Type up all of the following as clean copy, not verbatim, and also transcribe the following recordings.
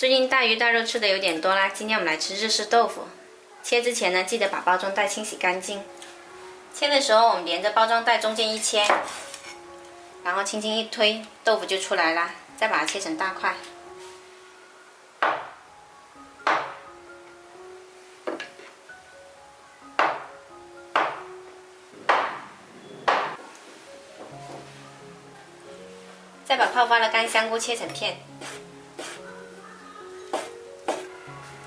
最近大鱼大肉吃的有点多啦，今天我们来吃日式豆腐。切之前呢，记得把包装袋清洗干净。切的时候，我们连着包装袋中间一切，然后轻轻一推，豆腐就出来啦。再把它切成大块。再把泡发的干香菇切成片。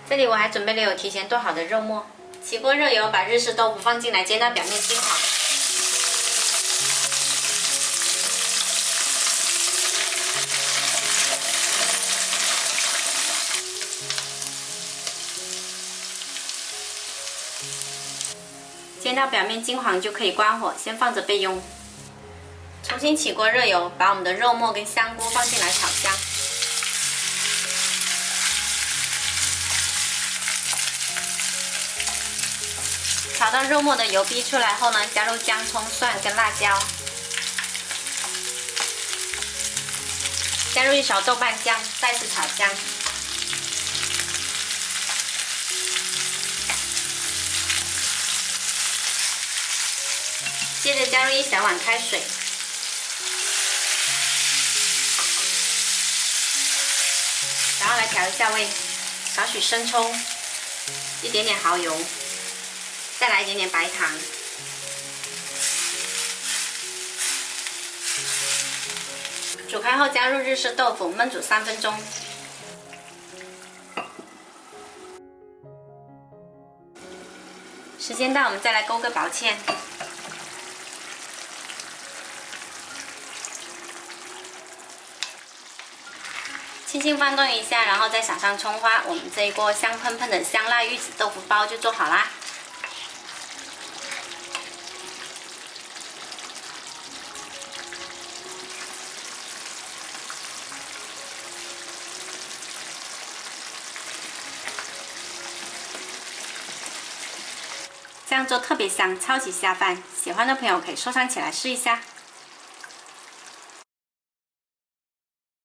这里我还准备了有提前剁好的肉末。起锅热油，把日式豆腐放进来，煎到表面金黄。煎到表面金黄就可以关火，先放着备用。重新起锅热油，把我们的肉末跟香菇放进来炒香。炒到肉末的油逼出来后呢，加入姜、葱、蒜跟辣椒，加入1勺豆瓣酱，再次炒香。接着加入1小碗开水，然后来调一下味，少许生抽，一点点蚝油。再来一点点白糖，煮开后加入日式豆腐，焖煮3分钟。时间到，我们再来勾个薄芡，轻轻翻动一下，然后再撒上葱花，我们这一锅香喷喷的香辣玉子豆腐包就做好啦。这样做特别香，超级下饭，喜欢的朋友可以收藏起来试一下。